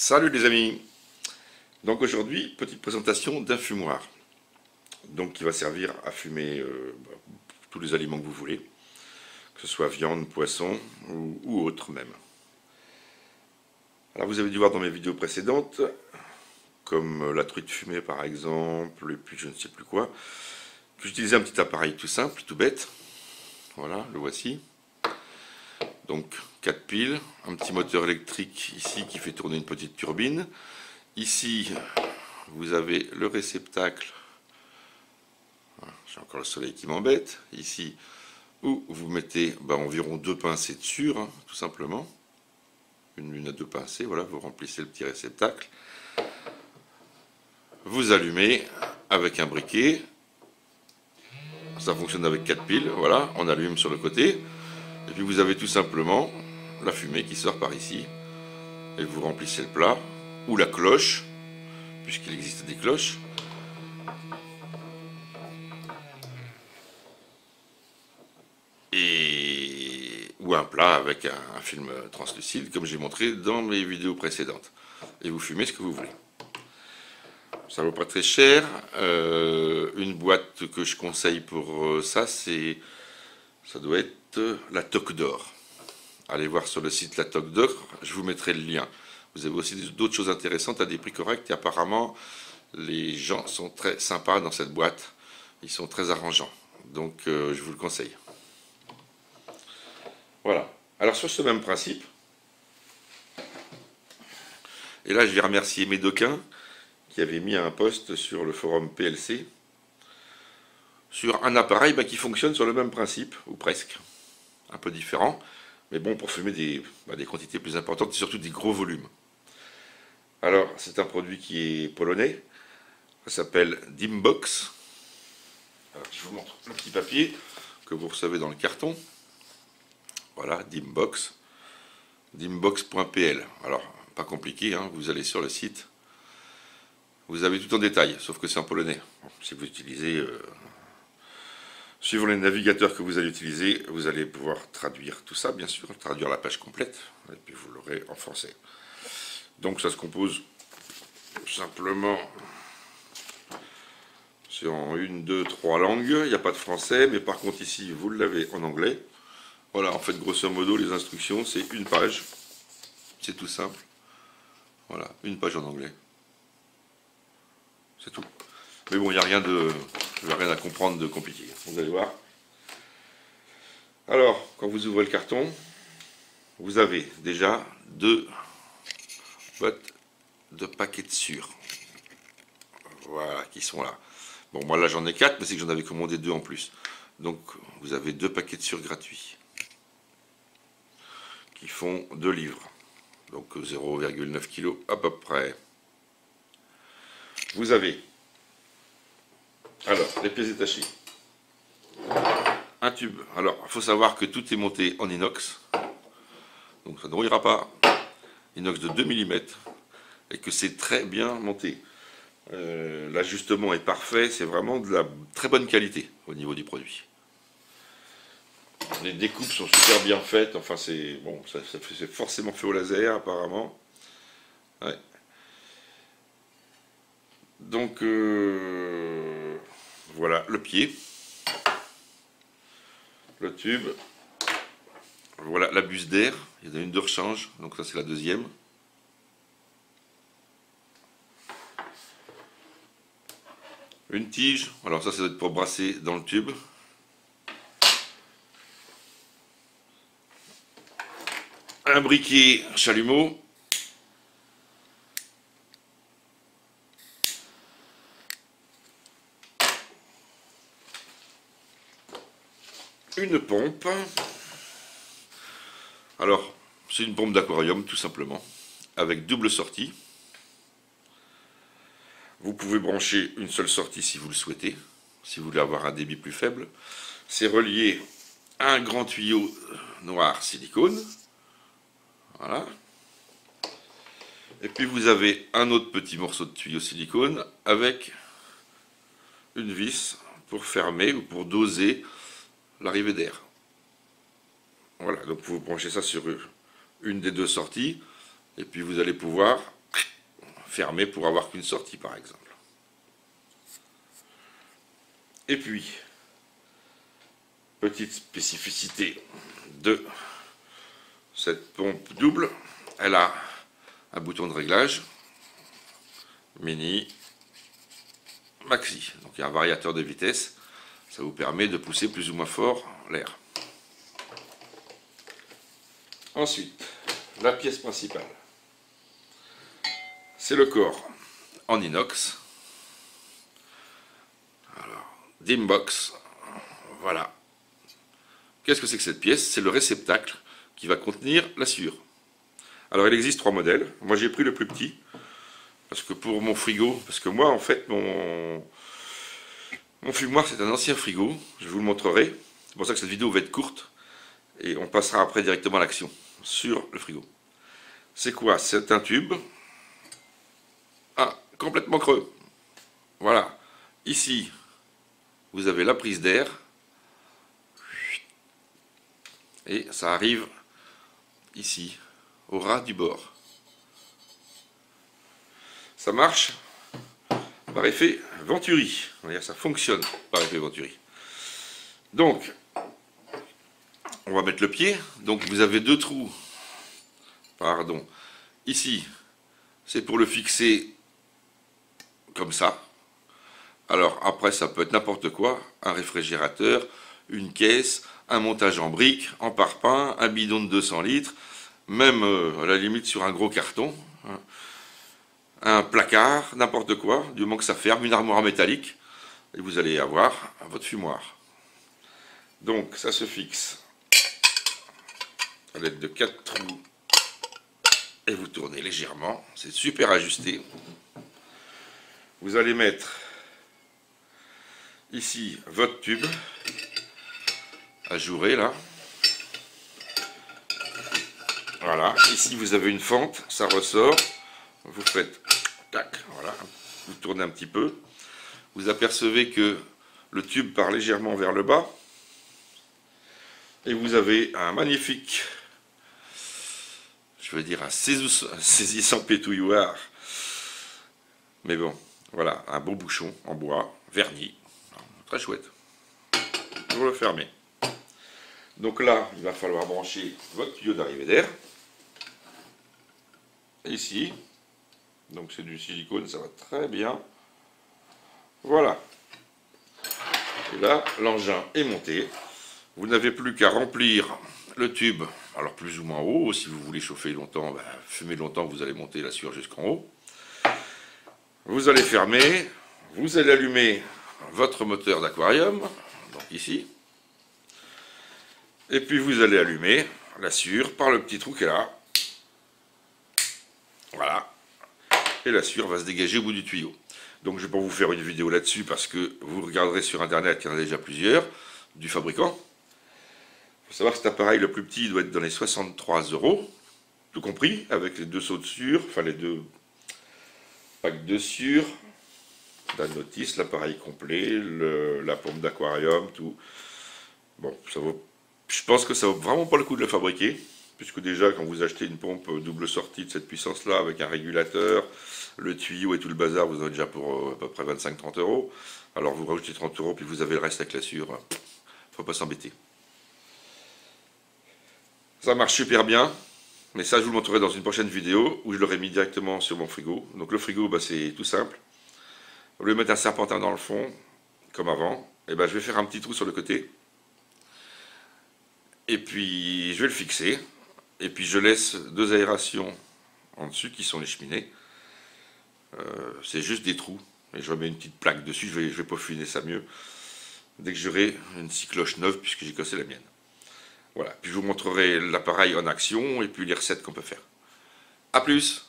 Salut les amis. Donc aujourd'hui, petite présentation d'un fumoir. Donc qui va servir à fumer tous les aliments que vous voulez, que ce soit viande, poisson ou autre même. Alors vous avez dû voir dans mes vidéos précédentes, comme la truite fumée par exemple, et puis je ne sais plus quoi, que j'utilisais un petit appareil tout simple, tout bête. Voilà, le voici. Donc 4 piles, un petit moteur électrique ici qui fait tourner une petite turbine. Ici, vous avez le réceptacle. J'ai encore le soleil qui m'embête. Ici, où vous mettez environ 2 pincées dessus, tout simplement. Une à 2 pincées, voilà, vous remplissez le petit réceptacle. Vous allumez avec un briquet. Ça fonctionne avec 4 piles, voilà, on allume sur le côté. Et puis vous avez tout simplement la fumée qui sort par ici. Et vous remplissez le plat, ou la cloche, puisqu'il existe des cloches. Ou un plat avec un film translucide, comme j'ai montré dans mes vidéos précédentes. Et vous fumez ce que vous voulez. Ça ne vaut pas très cher. Une boîte que je conseille pour ça, ça doit être la Toque d'Or. Allez voir sur le site la Toque d'Or, je vous mettrai le lien. Vous avez aussi d'autres choses intéressantes à des prix corrects et apparemment les gens sont très sympas dans cette boîte. Ils sont très arrangeants. Donc je vous le conseille. Voilà. Alors sur ce même principe, et là je vais remercier Médocain qui avait mis un post sur le forum PLC sur un appareil qui fonctionne sur le même principe, ou presque, un peu différent, mais bon pour fumer des quantités plus importantes et surtout des gros volumes. Alors c'est un produit qui est polonais, ça s'appelle Dimbox. Alors, je vous montre le petit papier que vous recevez dans le carton. Voilà, Dimbox, dimbox.pl. Alors, pas compliqué, vous allez sur le site, vous avez tout en détail, sauf que c'est en polonais. Bon, si vous utilisez, suivant les navigateurs que vous allez utiliser, vous allez pouvoir traduire tout ça, bien sûr, traduire la page complète, et puis vous l'aurez en français. Donc ça se compose simplement, c'est en 1, 2, 3 langues, il n'y a pas de français, mais par contre ici, vous l'avez en anglais. Voilà, en fait, grosso modo, les instructions, c'est une page. C'est tout simple. Voilà, une page en anglais. C'est tout. Mais bon, il n'y a rien à comprendre de compliqué. Vous allez voir. Alors, quand vous ouvrez le carton, vous avez déjà 2 boîtes de paquets de sûrs. Voilà, qui sont là. Bon, moi là, j'en ai 4, mais c'est que j'en avais commandé 2 en plus. Donc, vous avez 2 paquets de sûrs gratuits. Qui font 2 livres, donc 0,9 kg à peu près. Vous avez, alors, les pièces détachées, un tube. Alors, il faut savoir que tout est monté en inox, donc ça ne rouillera pas, inox de 2 mm, et que c'est très bien monté. L'ajustement est parfait, c'est vraiment de la très bonne qualité au niveau du produit. Les découpes sont super bien faites, enfin c'est bon, c'est forcément fait au laser apparemment. Ouais. Donc voilà le pied, le tube, voilà la buse d'air, il y en a une de rechange, donc ça c'est la deuxième. Une tige, alors ça doit être pour brasser dans le tube. Un briquet chalumeau. Une pompe. Alors, c'est une pompe d'aquarium tout simplement, avec double sortie. Vous pouvez brancher une seule sortie si vous le souhaitez, si vous voulez avoir un débit plus faible. C'est relié à un grand tuyau noir silicone. Voilà. Et puis vous avez un autre petit morceau de tuyau silicone avec une vis pour fermer ou pour doser l'arrivée d'air. Voilà, donc vous branchez ça sur une des 2 sorties et puis vous allez pouvoir fermer pour avoir qu'une sortie par exemple. Et puis, petite spécificité de cette pompe double, elle a un bouton de réglage, mini, maxi. Donc il y a un variateur de vitesse, ça vous permet de pousser plus ou moins fort l'air. Ensuite, la pièce principale, c'est le corps en inox. Alors, Dimbox, voilà. Qu'est-ce que c'est que cette pièce? C'est le réceptacle qui va contenir la sciure. Alors il existe 3 modèles, moi j'ai pris le plus petit, parce que pour mon frigo, parce que moi en fait mon fumoir c'est un ancien frigo, je vous le montrerai, c'est pour ça que cette vidéo va être courte, et on passera après directement à l'action sur le frigo. C'est quoi? C'est un tube, complètement creux, voilà, ici vous avez la prise d'air, et ça arrive ici, au ras du bord. Ça marche par effet Venturi, ça fonctionne par effet Venturi. Donc, on va mettre le pied, donc vous avez 2 trous, pardon, ici, c'est pour le fixer comme ça. Alors après ça peut être n'importe quoi, un réfrigérateur, une caisse, un montage en briques, en parpaing, un bidon de 200 litres, même à la limite sur un gros carton, hein, un placard, n'importe quoi, du moment que ça ferme, une armoire métallique, et vous allez avoir votre fumoir. Donc ça se fixe à l'aide de 4 trous, et vous tournez légèrement, c'est super ajusté. Vous allez mettre ici votre tube, ajouré là. Voilà, ici vous avez une fente, ça ressort. Vous faites tac, voilà, vous tournez un petit peu. Vous apercevez que le tube part légèrement vers le bas. Et vous avez un magnifique, je veux dire un saisissant pétouilloir. Mais bon, voilà, un beau bouchon en bois, verni. Très chouette. Vous le fermez. Donc là, il va falloir brancher votre tuyau d'arrivée d'air. Ici. Donc c'est du silicone, ça va très bien. Voilà. Et là, l'engin est monté. Vous n'avez plus qu'à remplir le tube, alors plus ou moins haut. Si vous voulez chauffer longtemps, fumer longtemps, vous allez monter la sciure jusqu'en haut. Vous allez fermer. Vous allez allumer votre moteur d'aquarium, donc ici. Et puis vous allez allumer la sciure par le petit trou qui est là. Voilà. Et la sciure va se dégager au bout du tuyau. Donc je ne vais pas vous faire une vidéo là-dessus parce que vous regarderez sur internet, il y en a déjà plusieurs, du fabricant. Il faut savoir que cet appareil, le plus petit, il doit être dans les 63 €, tout compris, avec les 2 sauts de sciure, enfin les 2 packs de sciure, la notice, l'appareil complet, la pompe d'aquarium, tout. Bon, ça vaut, je pense que ça vaut vraiment pas le coup de le fabriquer, puisque déjà quand vous achetez une pompe double sortie de cette puissance-là, avec un régulateur, le tuyau et tout le bazar, vous en avez déjà pour à peu près 25-30 €. Alors vous rajoutez 30 € puis vous avez le reste avec la sciure. Faut pas s'embêter. Ça marche super bien, mais ça je vous le montrerai dans une prochaine vidéo où je l'aurai mis directement sur mon frigo. Donc le frigo, c'est tout simple. Au lieu de mettre un serpentin dans le fond, comme avant, je vais faire un petit trou sur le côté. Et puis je vais le fixer. Et puis je laisse 2 aérations en dessus qui sont les cheminées. C'est juste des trous. Et je remets une petite plaque dessus, je vais peaufiner ça mieux. Dès que j'aurai une scie cloche neuve, puisque j'ai cassé la mienne. Voilà, puis je vous montrerai l'appareil en action et puis les recettes qu'on peut faire. A plus!